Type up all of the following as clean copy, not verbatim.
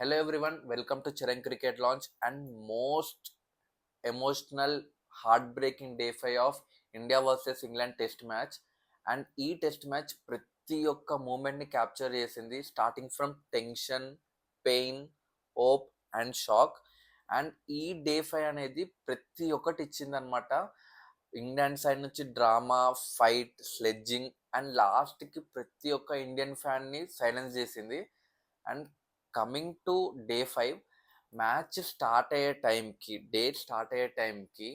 Hello everyone, welcome to Chereng Cricket Launch and most emotional, heartbreaking day 5 of India versus England test match. And ఈ test match ప్రతి ఒక్క మూమెంట్ని capture చేసింది, starting from tension, pain, hope and shock. And ఈ day 5 అనేది ప్రతి ఒక్కటి ఇచ్చిందనమాట. England side నుంచి drama, fight, sledging and లాస్ట్కి ప్రతి ఒక్క ఇండియన్ ఫ్యాన్ని సైలెన్స్ చేసింది. And coming to day 5, match start అయ్యే టైంకి, డేట్ స్టార్ట్ అయ్యే టైంకి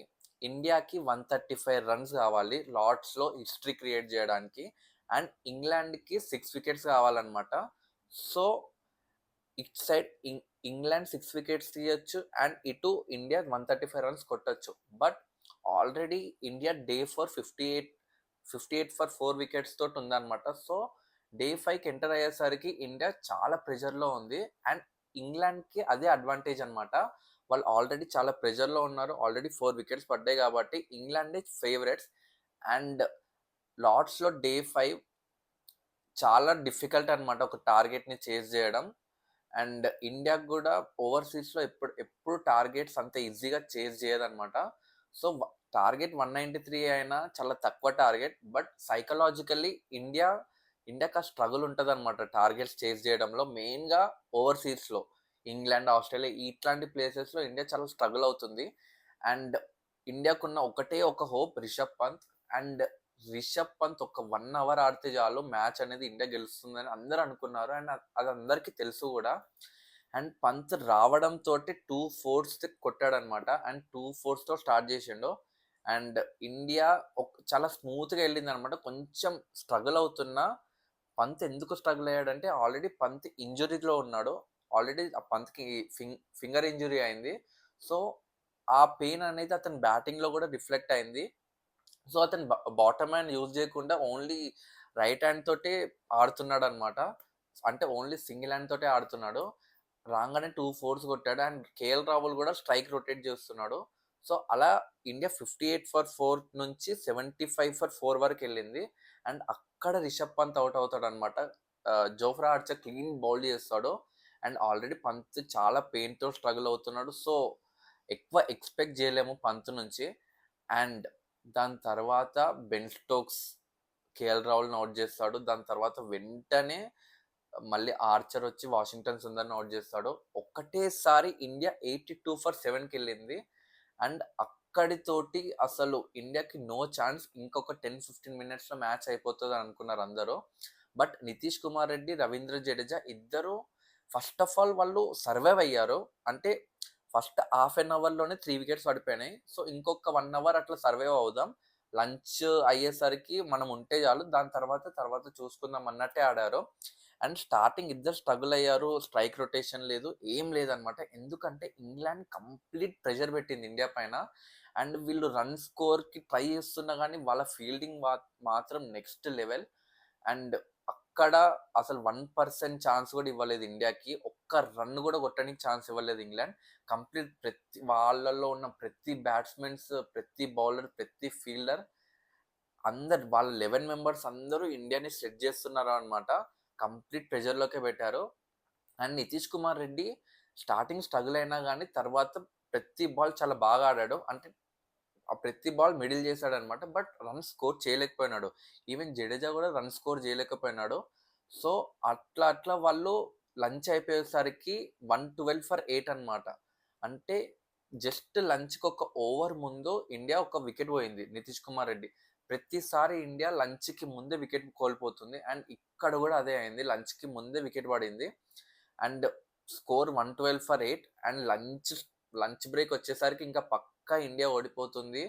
ఇండియాకి 135 రన్స్ కావాలి లార్డ్స్లో హిస్టరీ క్రియేట్ చేయడానికి. అండ్ ఇంగ్లాండ్కి 6 వికెట్స్ కావాలన్నమాట. సో ఇట్ సైడ్ ఇంగ్లాండ్ 6 వికెట్స్ తీయొచ్చు అండ్ ఇటు ఇండియా 135 రన్స్ కొట్టచ్చు. But already India day 4 58 for 4 wickets తోటి ఉందన్నమాట. సో డే 5కి ఎంటర్ అయ్యేసరికి ఇండియా చాలా ప్రెషర్లో ఉంది. అండ్ ఇంగ్లాండ్కి అదే అడ్వాంటేజ్ అనమాట. వాళ్ళు ఆల్రెడీ చాలా ప్రెషర్లో ఉన్నారు, ఆల్రెడీ 4 వికెట్స్ పడ్డాయి కాబట్టి ఇంగ్లాండ్ ఫేవరెట్స్. అండ్ లార్డ్స్లో డే 5 చాలా డిఫికల్ట్ అనమాట ఒక టార్గెట్ని చేజ్ చేయడం. అండ్ ఇండియాకి కూడా ఓవర్సీస్లో ఎప్పుడు టార్గెట్స్ అంత ఈజీగా చేజ్ చేయదన్నమాట. సో టార్గెట్ 193 అయినా చాలా తక్కువ టార్గెట్. బట్ సైకలాజికల్లీ ఇండియాకి ఆ స్ట్రగుల్ ఉంటుంది అనమాట టార్గెట్స్ చేజ్ చేయడంలో. మెయిన్గా ఓవర్సీస్లో ఇంగ్లాండ్, ఆస్ట్రేలియా ఇట్లాంటి ప్లేసెస్లో ఇండియా చాలా స్ట్రగుల్ అవుతుంది. అండ్ ఇండియాకున్న ఒకటే ఒక హోప్ రిషబ్ పంత్. అండ్ రిషబ్ పంత్ ఒక 1 అవర్ ఆడితే చాలు మ్యాచ్ అనేది ఇండియా గెలుస్తుందని అందరూ అనుకున్నారు. అండ్ అది అందరికీ తెలుసు కూడా. అండ్ పంత్ రావడంతో 2 4s కొట్టాడనమాట. అండ్ 2 4తో స్టార్ట్ చేసిండు. అండ్ ఇండియా చాలా స్మూత్గా వెళ్ళింది అనమాట. కొంచెం స్ట్రగుల్ అవుతున్నా పంత్ ఎందుకు స్ట్రగుల్ అయ్యాడంటే ఆల్రెడీ పంత్ ఇంజురీలో ఉన్నాడు. ఆల్రెడీ ఆ పంత్కి ఫింగర్ ఇంజురీ అయింది. సో ఆ పెయిన్ అనేది అతని బ్యాటింగ్లో కూడా రిఫ్లెక్ట్ అయింది. సో అతను బాటమ్ హ్యాండ్ యూజ్ చేయకుండా ఓన్లీ రైట్ హ్యాండ్ తోటే ఆడుతున్నాడు అనమాట. అంటే ఓన్లీ సింగిల్ హ్యాండ్ తోటే ఆడుతున్నాడు. రాగానే 2 4s కొట్టాడు. అండ్ కేఎల్ రాహుల్ కూడా స్ట్రైక్ రొటేట్ చేస్తున్నాడు. సో అలా ఇండియా 58 ఫర్ 4 నుంచి 75 ఫర్ 4 వరకు వెళ్ళింది. అండ్ అక్కడ రిషబ్ పంత్ అవుట్ అవుతాడు అనమాట. జోఫ్రా ఆర్చర్ క్లీన్ బౌల్ చేస్తాడు. అండ్ ఆల్రెడీ పంత్ చాలా పెయిన్తో స్ట్రగుల్ అవుతున్నాడు. సో ఎక్కువ ఎక్స్పెక్ట్ చేయలేము పంత్ నుంచి. అండ్ దాని తర్వాత బెన్ స్టోక్స్ కేఎల్ రాహుల్ని అవుట్ చేస్తాడు. దాని తర్వాత వెంటనే మళ్ళీ ఆర్చర్ వచ్చి వాషింగ్టన్ సుందర్ని అవుట్ చేస్తాడు. ఒక్కటేసారి ఇండియా 82 ఫర్ 7కి వెళ్ళింది. అండ్ అక్కడితోటి అసలు ఇండియాకి నో ఛాన్స్, ఇంకొక 10-15 మినిట్స్లో మ్యాచ్ అయిపోతుంది అని అనుకున్నారు అందరూ. బట్ నితీష్ కుమార్ రెడ్డి, రవీంద్ర జడేజా ఇద్దరు ఫస్ట్ ఆఫ్ ఆల్ వాళ్ళు సర్వైవ్ అయ్యారు. అంటే ఫస్ట్ హాఫ్ అన్ అవర్లోనే 3 వికెట్స్ పడిపోయినాయి. సో ఇంకొక 1 అవర్ అట్లా సర్వైవ్ అవుదాం, లంచ్ అయ్యేసరికి మనం ఉంటే చాలు, దాని తర్వాత చూసుకుందాం అన్నట్టే ఆడారు. అండ్ స్టార్టింగ్ ఇద్దరు స్ట్రగుల్ అయ్యారు, స్ట్రైక్ రొటేషన్ లేదు, ఏం లేదనమాట. ఎందుకంటే ఇంగ్లాండ్ కంప్లీట్ ప్రెషర్ పెట్టింది ఇండియా పైన. అండ్ వీళ్ళు రన్ స్కోర్కి ట్రై చేస్తున్నా కానీ వాళ్ళ ఫీల్డింగ్ మాత్రం నెక్స్ట్ లెవెల్. అండ్ అక్కడ అసలు 1% ఛాన్స్ కూడా ఇవ్వలేదు ఇండియాకి. ఒక్క రన్ కూడా కొట్టడానికి ఛాన్స్ ఇవ్వలేదు ఇంగ్లాండ్. కంప్లీట్ ప్రతి వాళ్ళల్లో ఉన్న ప్రతి బ్యాట్స్మెన్స్, ప్రతి బౌలర్, ప్రతి ఫీల్డర్ అందరు వాళ్ళ 11 మెంబర్స్ అందరూ ఇండియాని సెట్ చేస్తున్నారు అనమాట. కంప్లీట్ ప్రెషర్లోకే పెట్టారు. And Nitish Kumar Reddy starting struggle అయినా కానీ తర్వాత ప్రతి బాల్ చాలా బాగా ఆడాడు. అంటే ఆ ప్రతి బాల్ మిడిల్ చేశాడు అనమాట. బట్ రన్ స్కోర్ చేయలేకపోయినాడు. ఈవెన్ జడేజా కూడా రన్ స్కోర్ చేయలేకపోయినాడు. సో అట్లా వాళ్ళు లంచ్ అయిపోయేసరికి 112 ఫర్ 8 అనమాట. అంటే జస్ట్ లంచ్కి ఒక ఓవర్ ముందు ఇండియా ఒక వికెట్ పోయింది నితీష్ కుమార్ రెడ్డి. ప్రతిసారి ఇండియా లంచ్కి ముందే వికెట్ కోల్పోతుంది. అండ్ ఇక్కడ కూడా అదే అయింది, లంచ్కి ముందే వికెట్ పడింది. And score 112 for 8. And lunch break వచ్చేసరికి ఇంకా పక్కా ఇండియా ఓడిపోతుంది.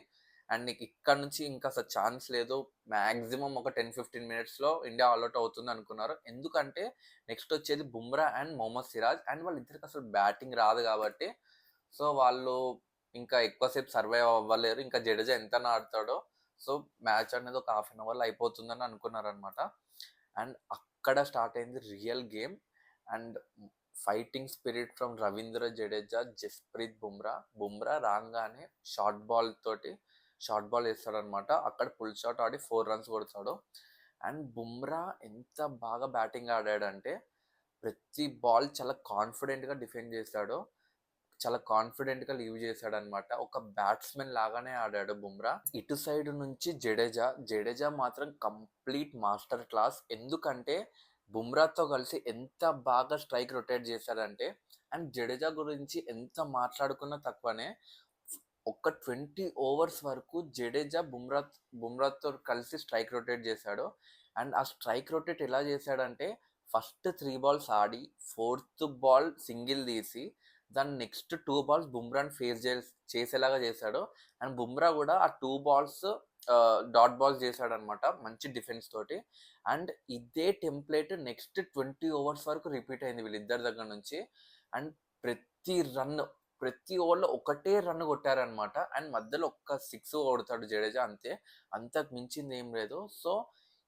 అండ్ నీకు ఇక్కడ నుంచి ఇంకా అసలు ఛాన్స్ లేదు, మ్యాక్సిమం ఒక 10-15 మినిట్స్లో ఇండియా ఆల్అౌట్ అవుతుంది అనుకున్నారు. ఎందుకంటే నెక్స్ట్ వచ్చేది బుమ్రా అండ్ మొహమ్మద్ సిరాజ్. అండ్ వాళ్ళిద్దరికి అసలు బ్యాటింగ్ రాదు కాబట్టి సో వాళ్ళు ఇంకా ఎక్కువసేపు సర్వైవ్ అవ్వలేరు. ఇంకా జడేజా ఎంత ఆడతాడో. సో మ్యాచ్ అనేది ఒక హాఫ్ అన్ అవర్లో అయిపోతుందని అనుకున్నారు అనమాట. అండ్ అక్కడ స్టార్ట్ అయింది real game. And fighting spirit from Ravindra Jadeja, Jasprit Bumrah రాగానే షార్ట్ బాల్ వేస్తాడనమాట. అక్కడ ఫుల్ షాట్ ఆడి 4 రన్స్ కొడతాడు. అండ్ బుమ్రా ఎంత బాగా బ్యాటింగ్ ఆడాడంటే ప్రతి బాల్ చాలా కాన్ఫిడెంట్‌గా డిఫెండ్ చేశాడు. చాలా కాన్ఫిడెంట్‌గా లీవ్ చేశాడనమాట. ఒక బ్యాట్స్‌మెన్ లాగానే ఆడాడు బుమ్రా. ఇటు సైడ్ నుంచి జడేజా మాత్రం కంప్లీట్ మాస్టర్ క్లాస్. ఎందుకంటే బుమ్రాతో కలిసి ఎంత బాగా స్ట్రైక్ రొటేట్ చేశాడంటే, అండ్ జడేజా గురించి ఎంత మాట్లాడుకున్నా తక్కువనే. ఒక 20 ఓవర్స్ వరకు జడేజా బుమ్రాతో కలిసి స్ట్రైక్ రొటేట్ చేశాడు. అండ్ ఆ స్ట్రైక్ రొటేట్ ఎలా చేశాడంటే, ఫస్ట్ 3 బాల్స్ ఆడి, ఫోర్త్ బాల్ సింగిల్ తీసి, దాని నెక్స్ట్ 2 బాల్స్ బుమ్రాని ఫేస్ చేసేలాగా చేశాడు. అండ్ బుమ్రా కూడా ఆ 2 బాల్స్ డాట్ బాల్స్ చేశాడనమాట మంచి డిఫెన్స్ తోటి. అండ్ ఇదే టెంప్లేట్ నెక్స్ట్ 20 ఓవర్స్ వరకు రిపీట్ అయింది వీళ్ళిద్దరి దగ్గర నుంచి. అండ్ ప్రతి రన్ ప్రతి ఓవర్లో ఒకటే రన్ కొట్టారనమాట. అండ్ మధ్యలో ఒక్క 6 కొడతాడు జడేజా అంతే. అంతకు మించింది ఏం లేదు. సో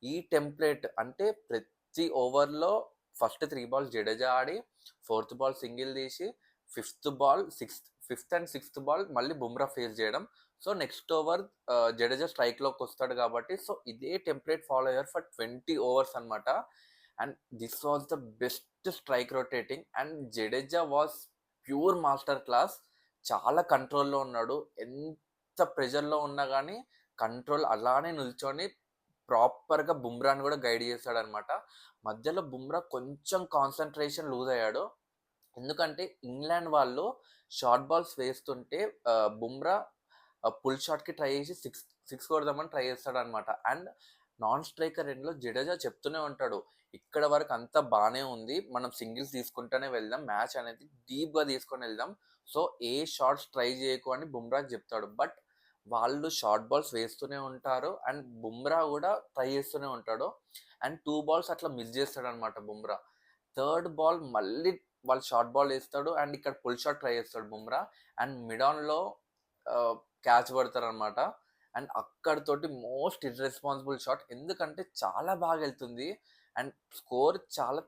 ఈ టెంప్లేట్ అంటే ప్రతి ఓవర్లో ఫస్ట్ 3 బాల్స్ జడేజా ఆడి, ఫోర్త్ బాల్ సింగిల్ తీసి, ఫిఫ్త్ అండ్ సిక్స్త్ బాల్ మళ్ళీ బుమ్రా ఫేస్ చేయడం. సో నెక్స్ట్ ఓవర్ జడేజా స్ట్రైక్లోకి వస్తాడు కాబట్టి, సో ఇదే టెంప్లేట్ ఫాలో అయ్యారు ఫర్ 20 ఓవర్స్ అనమాట. And this was the best strike rotating. And Jadeja was pure master class. చాలా కంట్రోల్లో ఉన్నాడు. ఎంత ప్రెషర్లో ఉన్నా కానీ కంట్రోల్ అలానే నిల్చొని ప్రాపర్గా బుమ్రాని కూడా గైడ్ చేశాడనమాట. మధ్యలో బుమ్రా కొంచెం కాన్సన్ట్రేషన్ లూజ్ అయ్యాడు. ఎందుకంటే ఇంగ్లాండ్ వాళ్ళు షార్ట్ బాల్స్ వేస్తుంటే బుమ్రా పుల్ షాట్కి ట్రై చేసి సిక్స్ కొడదామని ట్రై చేస్తాడనమాట. అండ్ నాన్ స్ట్రైకర్ ఎండ్లో జడేజా చెప్తూనే ఉంటాడు, ఇక్కడ వరకు అంతా బాగానే ఉంది, మనం సింగిల్స్ తీసుకుంటూనే వెళ్దాం, మ్యాచ్ అనేది డీప్గా తీసుకొని వెళ్దాం, సో ఏ షార్ట్స్ ట్రై చేయకు అని బుమ్రాకి చెప్తాడు. బట్ వాళ్ళు షార్ట్ బాల్స్ వేస్తూనే ఉంటారు అండ్ బుమ్రా కూడా ట్రై చేస్తూనే ఉంటాడు. అండ్ 2 బాల్స్ అట్లా మిస్ చేస్తాడు అనమాట బుమ్రా. థర్డ్ బాల్ మళ్ళీ వాళ్ళు షార్ట్ బాల్ వేస్తాడు అండ్ ఇక్కడ పుల్ షాట్ ట్రై చేస్తాడు బుమ్రా. అండ్ మిడాన్లో క్యాచ్ పడతారు అనమాట. అండ్ అక్కడతోటి మోస్ట్ ఇర్రెస్పాన్సిబుల్ షాట్, ఎందుకంటే చాలా బాగా వెళ్తుంది అండ్ స్కోర్ చాలా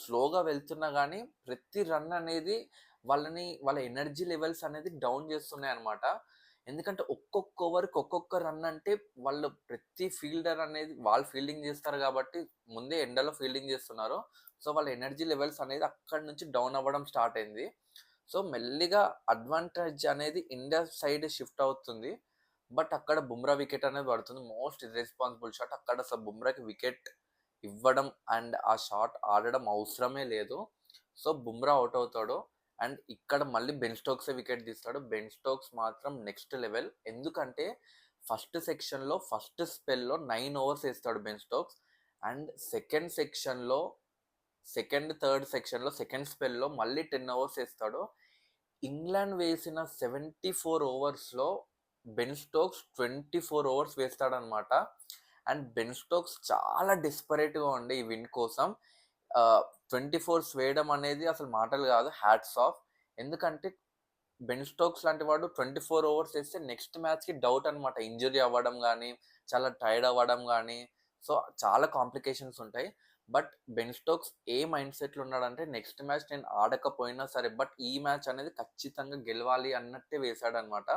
స్లోగా వెళ్తున్నా కానీ ప్రతి రన్ అనేది వాళ్ళ ఎనర్జీ లెవెల్స్ అనేది డౌన్ చేస్తున్నాయి అనమాట. ఎందుకంటే ఒక్కొక్క ఓవర్కి ఒక్కొక్క రన్ అంటే వాళ్ళు ప్రతి ఫీల్డర్ అనేది వాళ్ళు ఫీల్డింగ్ చేస్తారు కాబట్టి ముందే ఎండలో ఫీల్డింగ్ చేస్తున్నారు. సో వాళ్ళ ఎనర్జీ లెవెల్స్ అనేది అక్కడి నుంచి డౌన్ అవ్వడం స్టార్ట్ అయింది. సో మెల్లిగా అడ్వాంటేజ్ అనేది ఇండియా సైడ్ షిఫ్ట్ అవుతుంది. బట్ అక్కడ బుమ్రా వికెట్ అనేది పడుతుంది. Most irresponsible shot. అక్కడ అసలు బుమ్రాకి వికెట్ ఇవ్వడం అండ్ ఆ షాట్ ఆడడం అవసరమే లేదు. సో బుమ్రా అవుట్ అవుతాడు. అండ్ ఇక్కడ మళ్ళీ బెన్ స్టోక్సే వికెట్ తీస్తాడు. బెన్ స్టోక్స్ మాత్రం నెక్స్ట్ లెవెల్. ఎందుకంటే ఫస్ట్ సెక్షన్లో ఫస్ట్ స్పెల్లో 9 ఓవర్స్ వేస్తాడు బెన్ స్టోక్స్. అండ్ థర్డ్ సెక్షన్లో సెకండ్ స్పెల్లో మళ్ళీ 10 ఓవర్స్ వేస్తాడు. ఇంగ్లాండ్ వేసిన 74 ఓవర్స్లో Ben Stokes 24 overs వేస్తాడనమాట. And Ben Stokes చాలా డెస్పరేట్గా ఉండే ఈ విన్ కోసం. 24 వేయడం అనేది అసలు మాటలు కాదు, హ్యాట్స్ ఆఫ్. ఎందుకంటే బెన్ స్టోక్స్ లాంటి వాడు 24 ఓవర్స్ వేస్తే నెక్స్ట్ మ్యాచ్కి డౌట్ అనమాట, ఇంజరీ అవ్వడం కానీ, చాలా టైర్డ్ అవ్వడం కానీ, సో చాలా కాంప్లికేషన్స్ ఉంటాయి. But Ben Stokes A mind సెట్లో ఉన్నాడంటే నెక్స్ట్ మ్యాచ్ నేను ఆడకపోయినా సరే బట్ ఈ మ్యాచ్ అనేది ఖచ్చితంగా గెలవాలి అన్నట్టే వేశాడు అనమాట.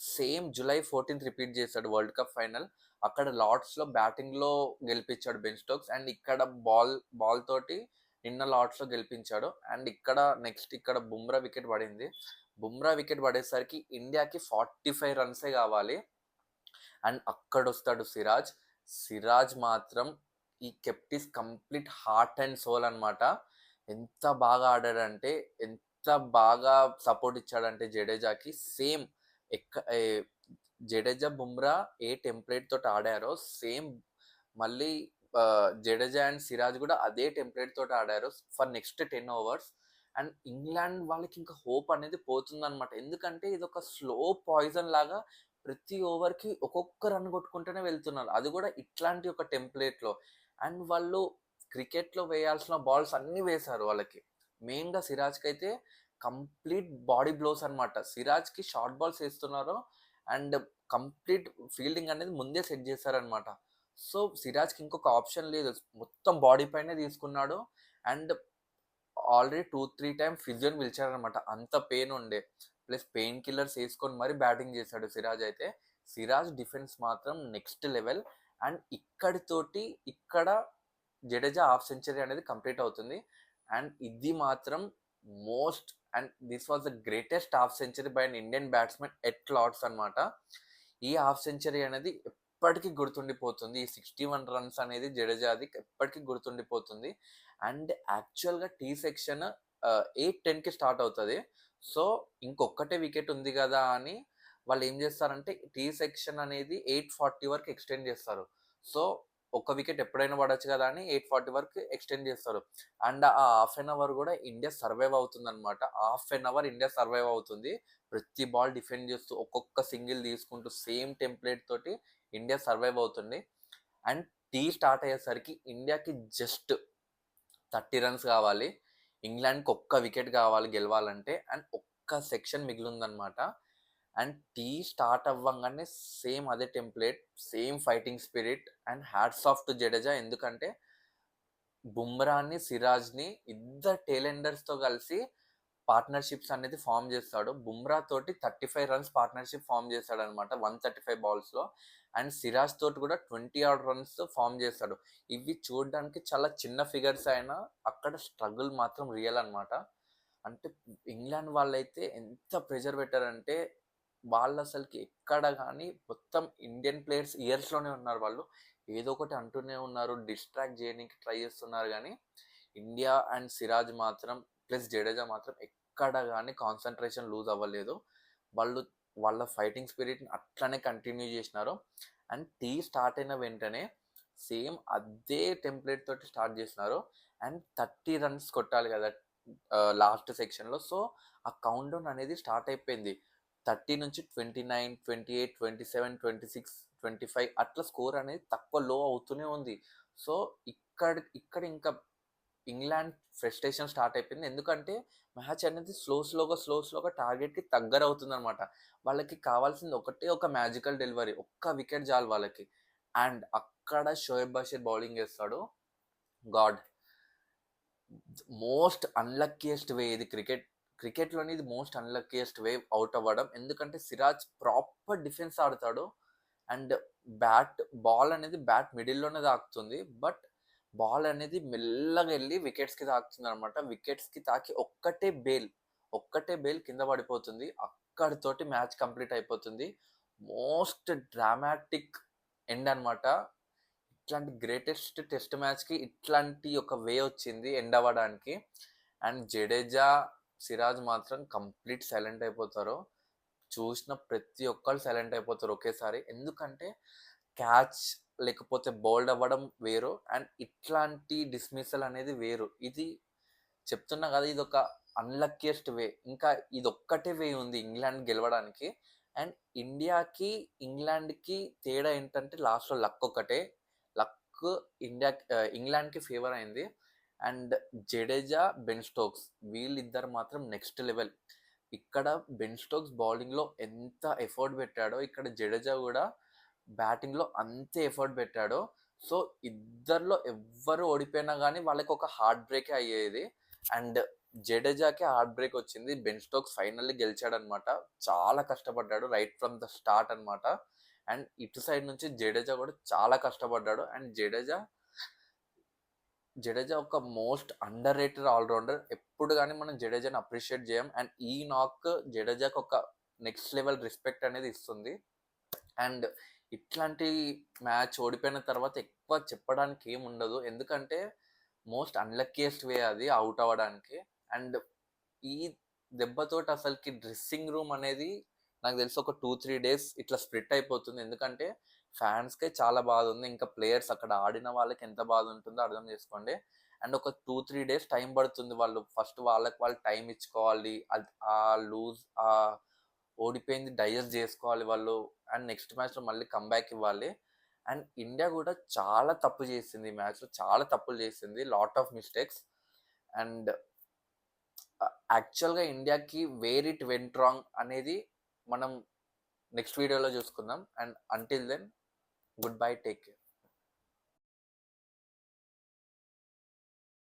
సేమ్ జూలై 14th రిపీట్ చేశాడు వరల్డ్ కప్ ఫైనల్. అక్కడ లార్డ్స్లో బ్యాటింగ్లో గెలిపించాడు బెన్ స్టోక్స్ అండ్ ఇక్కడ బాల్ తోటి నిన్న లార్డ్స్లో గెలిపించాడు. అండ్ ఇక్కడ బుమ్రా వికెట్ పడింది. బుమ్రా వికెట్ పడేసరికి ఇండియాకి 45 రన్సే కావాలి. అండ్ అక్కడ వస్తాడు సిరాజ్ మాత్రం ఈ కెప్టిస్ కంప్లీట్ హార్ట్ అండ్ సోల్ అనమాట. ఎంత బాగా ఆడాడంటే, ఎంత బాగా సపోర్ట్ ఇచ్చాడంటే జడేజాకి. సేమ్ జడేజా బుమ్రా ఏ టెంప్లేట్ తోటి ఆడారో సేమ్ మళ్ళీ జడేజా అండ్ సిరాజ్ కూడా అదే టెంప్లేట్ తోటి ఆడారు for next 10 overs. And England వాళ్ళకి ఇంకా హోప్ అనేది పోతుందన్నమాట. ఎందుకంటే ఇది ఒక స్లో పాయిజన్ లాగా ప్రతి ఓవర్కి ఒక్కొక్క రన్ కొట్టుకుంటూనే వెళ్తున్నారు, అది కూడా ఇట్లాంటి ఒక టెంప్లేట్లో. అండ్ వాళ్ళు క్రికెట్లో వేయాల్సిన బాల్స్ అన్నీ వేశారు వాళ్ళకి. మెయిన్గా సిరాజ్కి అయితే కంప్లీట్ బాడీ బ్లోస్ అనమాట. సిరాజ్కి షార్ట్ బాల్స్ వేస్తున్నారు అండ్ కంప్లీట్ ఫీల్డింగ్ అనేది ముందే సెట్ చేశారనమాట. సో సిరాజ్కి ఇంకొక ఆప్షన్ లేదు, మొత్తం బాడీ పైనే తీసుకున్నాడు. అండ్ ఆల్రెడీ 2-3 టైమ్స్ ఫిజియోని పిలిచారనమాట, అంత పెయిన్ ఉండే. ప్లస్ పెయిన్ కిల్లర్స్ వేసుకొని మరీ బ్యాటింగ్ చేశాడు సిరాజ్ అయితే. సిరాజ్ డిఫెన్స్ మాత్రం నెక్స్ట్ లెవెల్. అండ్ ఇక్కడ జడేజా హాఫ్ సెంచరీ అనేది కంప్లీట్ అవుతుంది. అండ్ ఇది మాత్రం most and this was the greatest half century by an Indian batsmen at Lord's అనమాట. ఈ హాఫ్ సెంచరీ అనేది ఎప్పటికీ గుర్తుండిపోతుంది. ఈ 61 రన్స్ అనేది జడేజాది ఎప్పటికీ గుర్తుండిపోతుంది. అండ్ యాక్చువల్గా టీ సెక్షన్ 8:10కి స్టార్ట్ అవుతుంది. సో ఇంకొక్కటే వికెట్ ఉంది కదా అని వాళ్ళు ఏం చేస్తారంటే టీ సెక్షన్ అనేది 8:40 వరకు ఎక్స్టెండ్ చేస్తారు. సో ఒక వికెట్ ఎప్పుడైనా పడొచ్చు కదా అని 8:40 వరకు ఎక్స్టెండ్ చేస్తారు. అండ్ ఆ హాఫ్ అన్ అవర్ కూడా ఇండియా సర్వైవ్ అవుతుంది అనమాట. Half an our India survive అవుతుంది. ప్రతి బాల్ డిఫెండ్ చేస్తూ ఒక్కొక్క సింగిల్ తీసుకుంటూ సేమ్ టెంప్లేట్ తోటి ఇండియా సర్వైవ్ అవుతుంది. అండ్ టీ స్టార్ట్ అయ్యేసరికి ఇండియాకి జస్ట్ 30 రన్స్ కావాలి, ఇంగ్లాండ్కి ఒక్క వికెట్ కావాలి గెలవాలంటే. అండ్ ఒక్క సెక్షన్ మిగిలిందనమాట. అండ్ టీ స్టార్ట్ అవ్వగానే సేమ్ అదే template, same fighting spirit. And hats off to Jadeja, ఎందుకంటే బుమ్రాని, సిరాజ్ని ఇద్దరు టేలెండర్స్తో కలిసి పార్ట్నర్షిప్స్ అనేది ఫామ్ చేస్తాడు. బుమ్రా తోటి 35 రన్స్ పార్ట్నర్షిప్ ఫామ్ చేస్తాడు అనమాట 135 బాల్స్లో. అండ్ సిరాజ్ తోటి కూడా 20 ఆడ్ రన్స్ ఫామ్ చేస్తాడు. ఇవి చూడడానికి చాలా చిన్న ఫిగర్స్ అయినా అక్కడ స్ట్రగుల్ మాత్రం రియల్ అనమాట. అంటే ఇంగ్లాండ్ వాళ్ళైతే ఎంత ప్రెషర్ పెట్టారంటే వాళ్ళు అసలుకి ఎక్కడ కానీ మొత్తం ఇండియన్ ప్లేయర్స్ ఇయర్స్లోనే ఉన్నారు. వాళ్ళు ఏదో ఒకటి అంటూనే ఉన్నారు, డిస్ట్రాక్ట్ చేయడానికి ట్రై చేస్తున్నారు. కానీ ఇండియా అండ్ సిరాజ్ మాత్రం ప్లస్ జడేజా మాత్రం ఎక్కడ కానీ కాన్సన్ట్రేషన్ లూజ్ అవ్వలేదు. వాళ్ళు వాళ్ళ ఫైటింగ్ స్పిరిట్ని అట్లనే కంటిన్యూ చేసినారు. అండ్ టీ స్టార్ట్ అయిన వెంటనే సేమ్ అదే టెంప్లేట్ తోటి స్టార్ట్ చేసినారు. అండ్ 30 రన్స్ కొట్టాలి కదా లాస్ట్ సెక్షన్లో. సో ఆ కౌంట్ డౌన్ అనేది స్టార్ట్ అయిపోయింది. 30 నుంచి 29, 28, 27, 26, 25 అట్లా స్కోర్ అనేది తక్కువ లో అవుతూనే ఉంది. సో ఇక్కడ ఇంకా ఇంగ్లాండ్ ఫ్రస్ట్రేషన్ స్టార్ట్ అయిపోయింది. ఎందుకంటే మ్యాచ్ అనేది స్లోగా టార్గెట్కి దగ్గర అవుతుంది అనమాట. వాళ్ళకి కావాల్సింది ఒకటే ఒక మ్యాజికల్ డెలివరీ, ఒక్క వికెట్ చాలు వాళ్ళకి. అండ్ అక్కడ షోయబ్ బషీర్ బౌలింగ్ వేస్తాడు. గాడ్, మోస్ట్ అన్లక్కీయెస్ట్ వే ఇది క్రికెట్లోని ఇది మోస్ట్ అన్లక్కీయెస్ట్ వే అవుట్ అవ్వడం. ఎందుకంటే సిరాజ్ ప్రాపర్ డిఫెన్స్ ఆడతాడు. అండ్ బాల్ అనేది బ్యాట్ మిడిల్లోనే తాకుతుంది. బట్ బాల్ అనేది మెల్లగా వెళ్ళి వికెట్స్కి తాకుతుంది అనమాట. వికెట్స్కి తాకి ఒక్కటే బేల్ కింద పడిపోతుంది. అక్కడితోటి మ్యాచ్ కంప్లీట్ అయిపోతుంది. మోస్ట్ డ్రామాటిక్ ఎండ్ అనమాట. ఇట్లాంటి గ్రేటెస్ట్ టెస్ట్ మ్యాచ్కి ఇట్లాంటి ఒక వే వచ్చింది ఎండ్ అవ్వడానికి. అండ్ జడేజా, సిరాజ్ మాత్రం కంప్లీట్ సైలెంట్ అయిపోతారు. చూసిన ప్రతి ఒక్కరు సైలెంట్ అయిపోతారు ఒకేసారి. ఎందుకంటే క్యాచ్ లేకపోతే బౌల్డ్ అవ్వడం వేరు, అండ్ ఇట్లాంటి డిస్మిసల్ అనేది వేరు. ఇది చెప్తున్నా కదా, ఇది ఒక అన్లక్కీయెస్ట్ వే. ఇంకా ఇది ఒక్కటే వే ఉంది ఇంగ్లాండ్ గెలవడానికి. అండ్ ఇండియాకి ఇంగ్లాండ్కి తేడా ఏంటంటే లాస్ట్లో లక్ ఒకటే. లక్ ఇంగ్లాండ్కి ఫేవర్ అయింది. అండ్ జడేజా, బెన్ స్టోక్స్ వీళ్ళిద్దరు మాత్రం నెక్స్ట్ లెవెల్. ఇక్కడ బెన్ స్టోక్స్ బౌలింగ్లో ఎంత ఎఫర్ట్ పెట్టాడో ఇక్కడ జడేజా కూడా బ్యాటింగ్లో అంతే ఎఫర్ట్ పెట్టాడు. సో ఇద్దరిలో ఎవ్వరు ఓడిపోయినా కానీ వాళ్ళకి ఒక హార్ట్ బ్రేకే అయ్యేది. అండ్ జడేజాకి హార్ట్ బ్రేక్ వచ్చింది. బెన్ స్టోక్స్ ఫైనల్లీ గెలిచాడనమాట. చాలా కష్టపడ్డాడు రైట్ ఫ్రమ్ ద స్టార్ట్ అనమాట. అండ్ ఇటు సైడ్ నుంచి జడేజా కూడా చాలా కష్టపడ్డాడు. అండ్ జడేజా ఒక మోస్ట్ అండర్ రేటెడ్ ఆల్రౌండర్. ఎప్పుడు కానీ మనం జడేజాని అప్రిషియేట్ చేయం. అండ్ ఈ నాక్ జడేజాకి ఒక నెక్స్ట్ లెవెల్ రెస్పెక్ట్ అనేది ఇస్తుంది. అండ్ ఇట్లాంటి మ్యాచ్ ఓడిపోయిన తర్వాత ఎక్కువ చెప్పడానికి ఏం ఉండదు. ఎందుకంటే మోస్ట్ అన్లక్కీయెస్ట్ వే అది అవుట్ అవ్వడానికి. అండ్ ఈ దెబ్బతోటి అసలుకి డ్రెస్సింగ్ రూమ్ అనేది నాకు తెలిసి ఒక 2-3 డేస్ ఇట్లా స్ప్లిట్ అయిపోతుంది. ఎందుకంటే ఫ్యాన్స్కే చాలా బాధ ఉంది. ఇంకా ప్లేయర్స్ అక్కడ ఆడిన వాళ్ళకి ఎంత బాధ ఉంటుందో అర్థం చేసుకోండి. అండ్ ఒక 2-3 డేస్ టైం పడుతుంది. వాళ్ళు ఫస్ట్ వాళ్ళు టైం ఇచ్చుకోవాలి. ఆ లూజ్ ఓడిపోయింది డైజెస్ట్ చేసుకోవాలి వాళ్ళు. అండ్ నెక్స్ట్ మ్యాచ్లో మళ్ళీ కంబ్యాక్ ఇవ్వాలి. అండ్ ఇండియా కూడా చాలా తప్పు చేసింది ఈ మ్యాచ్లో, చాలా తప్పులు చేసింది, లాట్ ఆఫ్ మిస్టేక్స్. అండ్ యాక్చువల్గా ఇండియాకి వేర్ ఇట్ వెంట్ రాంగ్ అనేది మనం నెక్స్ట్ వీడియోలో చూసుకుందాం. And until then, good bye, take care.